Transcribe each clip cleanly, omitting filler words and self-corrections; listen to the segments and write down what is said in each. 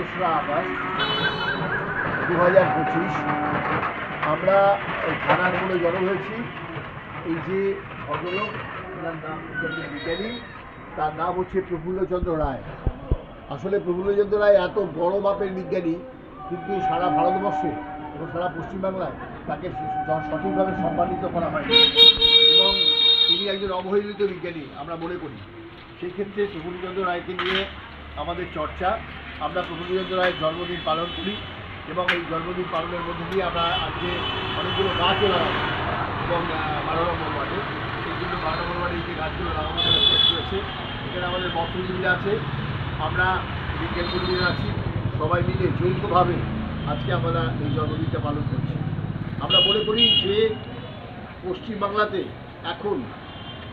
তেসরা আগস্ট 2025 আমরা থানার মোড়ে জড়ো হয়েছি। এই যে ভদ্রলোক, ওনার নাম বিজ্ঞানী, তার নাম হচ্ছে প্রফুল্লচন্দ্র রায়। আসলে প্রফুল্লচন্দ্র রায় এত বড় মাপের বিজ্ঞানী, কিন্তু সারা ভারতবর্ষে এবং সারা পশ্চিমবাংলায় তাকে সঠিকভাবে সম্মানিত করা হয়নি, এবং তিনি একজন অবহেলিত বিজ্ঞানী আমরা মনে করি। সেই ক্ষেত্রে প্রফুল্লচন্দ্র রায়কে নিয়ে আমাদের চর্চা। আমরা প্রফুল্লচন্দ্র রায়ের জন্মদিন পালন করি, এবং এই জন্মদিন পালনের মধ্যে দিয়ে আমরা আজকে অনেকগুলো গাছও লাগাবো, এবং 12 নম্বর ওয়ার্ডে এই জন্য 12 নম্বর ওয়ার্ডে এই যে গাছগুলো লাগানোর চেষ্টা রয়েছে, এখানে আমাদের মৎস্যজীবীরা আছে, আমরা বিজ্ঞান কর্মীরা আছি, সবাই মিলে যৌথভাবে আজকে আমরা এই জন্মদিনটা পালন করছি। আমরা মনে করি যে পশ্চিমবাংলাতে এখন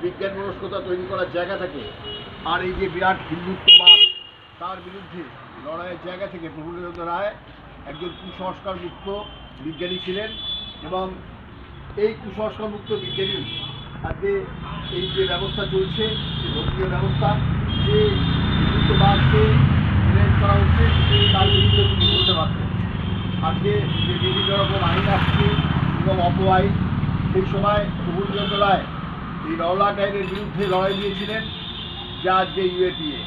বিজ্ঞান মনস্কতা তৈরি করার জায়গা থাকে, আর এই যে বিরাট হিন্দুত্ববাদ তার বিরুদ্ধে লড়াইয়ের জায়গা থেকে প্রফুল্লচন্দ্র রায় একজন কুসংস্কার মুক্ত বিজ্ঞানী ছিলেন, এবং এই কুসংস্কার মুক্ত বিজ্ঞানী আজকে এই যে ব্যবস্থা চলছে, ধর্মীয় ব্যবস্থা, যে হিন্দুত্ববাদকে চ্যালেঞ্জ করা হচ্ছে, তার বিরুদ্ধে তিনি বলতে পারতেন। আজকে যে বিভিন্ন রকম আইন আসছে এবং অপআইন, সেই সময় প্রফুল্লচন্দ্র রায় এই রওলাট আইনের বিরুদ্ধে লড়াই দিয়েছিলেন, যা আজকে ইউএপিএ।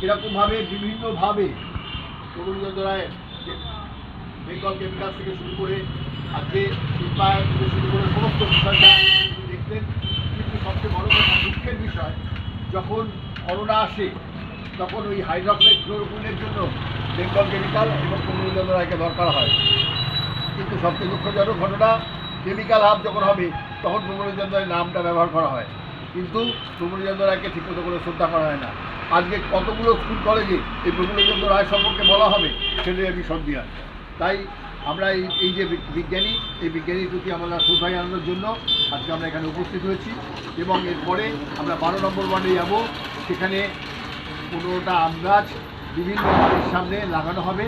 এরকমভাবে বিভিন্নভাবে প্রফুল্লচন্দ্র রায় বেঙ্গল কেমিক্যালস থেকে শুরু করে আজকে শিল্পায়ন থেকে শুরু করে সমস্ত বিষয়টা তিনি দেখতেন। কিন্তু সবচেয়ে বড় কথা, দুঃখের বিষয়, যখন করোনা আসে তখন ওই হাইড্রোক্সাইড ক্লোরোকুইনের জন্য বেঙ্গল কেমিক্যাল এবং প্রফুল্লচন্দ্র রায়কে দরকার হয়। কিন্তু সবচেয়ে দুঃখজনক ঘটনা, কেমিক্যাল হাব যখন হবে তখন প্রফুল্লচন্দ্র রায়ের নামটা ব্যবহার করা হয়, কিন্তু প্রফুল্লচন্দ্র রায়কে ঠিকমতো করে শ্রদ্ধা করা হয় না। আজকে কতগুলো স্কুল কলেজে এই প্রফুল্লচন্দ্র রায় সম্পর্কে বলা হবে সেটাই আমি সন্দেহ। তাই আমরা এই যে বিজ্ঞানী, এই বিজ্ঞানীর প্রতি আমরা শ্রদ্ধা জানানোর জন্য আজকে আমরা এখানে উপস্থিত হয়েছি, এবং এরপরে আমরা 12 নম্বর ওয়ার্ডে যাব। সেখানে 15টা আম গাছ বিভিন্ন বাড়ির সামনে লাগানো হবে,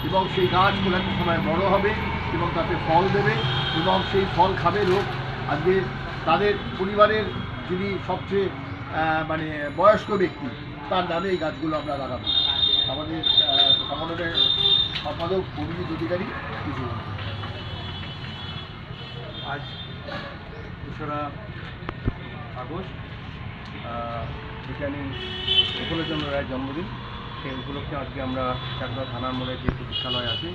এবং সেই গাছগুলো একটা সময় বড় হবে এবং তাতে ফল দেবে, এবং সেই ফল খাবে লোক। আজকে তাদের পরিবারের যিনি সবচেয়ে মানে বয়স্ক ব্যক্তি, তার নামে এই গাছগুলো আমরা লাগাবো। আমাদের সংগঠনের সম্পাদক অভিজিৎ অধিকারী কিছু। আজ 2রা আগস্ট বিজ্ঞানী প্রফুল্লচন্দ্র রায়ের জন্মদিন। সেই উপলক্ষে আজকে আমরা চাকদা থানার মোড়ে যে প্রতীক্ষালয় আছে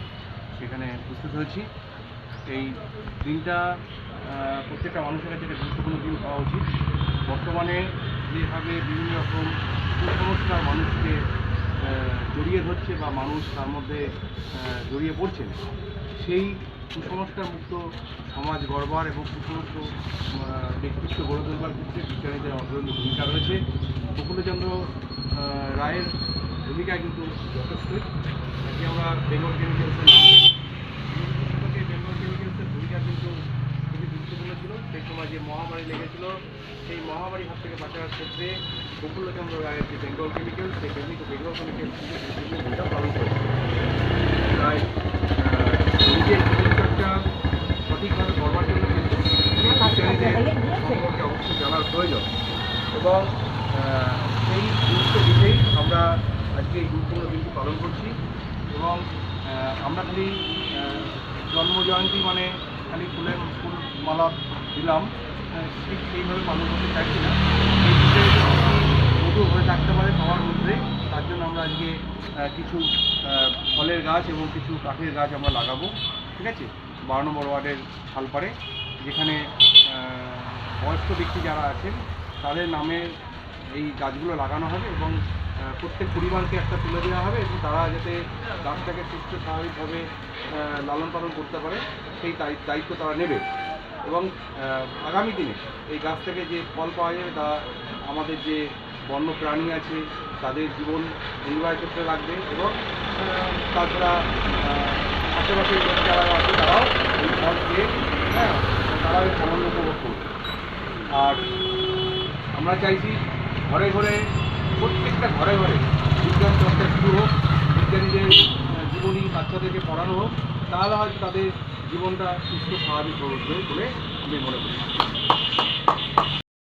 সেখানে উপস্থিত হয়েছি। এই দিনটা প্রত্যেকটা মানুষের কাছে একটা গুরুত্বপূর্ণ দিন হওয়া উচিত। বর্তমানে যেভাবে বিভিন্ন রকম কুসংস্কার মানুষকে জড়িয়ে ধরছে বা মানুষ তার মধ্যে জড়িয়ে পড়ছেন, সেই কুসংস্কার মুক্ত সমাজ গড়বার এবং কুসংস্কার ব্যক্তিত্ব গড়ে তোলবার ক্ষেত্রে বিজ্ঞানীদের অগ্রণী ভূমিকা রয়েছে। প্রফুল্লচন্দ্র রায়ের ভূমিকা কিন্তু যথেষ্টই। আজকে আমরা বেঙ্গল কেমিক্যালসের বেঙ্গল কেমিক্যালসের ভূমিকা কিন্তু খুবই গুরুত্বপূর্ণ ছিল। সেই সময় যে মহামারী লেগেছিল, সেই মহামারী হাত থেকে বাঁচার ক্ষেত্রে প্রফুল্লচন্দ্র রায়ের যে বেঙ্গল কেমিক্যালস, সেই বেঙ্গল কেমিক্যালস কিন্তু গুরুত্বপূর্ণ ভূমিকা পালন করেছে। তাই নিজের জীবনচর্চা সঠিকভাবে করবার জন্য কিন্তু সম্পর্কে অবশ্যই জানার প্রয়োজন, এবং সেই গুরুত্ব দিকেই আমরা আজকে এই গুরুত্বপূর্ণ দিনটি পালন করছি। এবং আমরা খালি জন্মজয়ন্তী মানে খালি ফুলের ফুলমালা দিলাম, ঠিক সেইভাবে পালন করতে চাইছি না। এই বিষয়ে মধু হয়ে থাকতে পারে সবার মধ্যে, তার জন্য আমরা আজকে কিছু ফলের গাছ এবং কিছু কাঠের গাছ আমরা লাগাবো। ঠিক আছে, 12 নম্বর ওয়ার্ডের শালপাড়ে, যেখানে বয়স্ক ব্যক্তি যারা আছেন তাদের নামে এই গাছগুলো লাগানো হবে, এবং প্রত্যেক পরিবারকে একটা তুলে দেওয়া হবে, এবং তারা যাতে গাছটাকে সুস্থ স্বাভাবিকভাবে লালন পালন করতে পারে সেই দায়িত্ব তারা নেবে। এবং আগামী দিনে এই গাছ থেকে যে ফল পাওয়া যাবে তা আমাদের যে বন্য প্রাণী আছে তাদের জীবন নির্বাহের ক্ষেত্রে লাগবে, এবং তাছাড়া আশেপাশের যারা আছে তারাও এই ফল খেয়ে তারাও এই সামান্য উপভোগ করবে। আর আমরা চাইছি ঘরে ঘরে, প্রত্যেকটা ঘরে ঘরে বিজ্ঞান চর্চা শুরু হোক, বিজ্ঞানীদের জীবনী বাচ্চাদেরকে পড়ানো হোক, তাহলে হয়তো তাদের জীবনটা সুস্থ স্বাভাবিক হয়ে উঠবে বলে আমি মনে করি।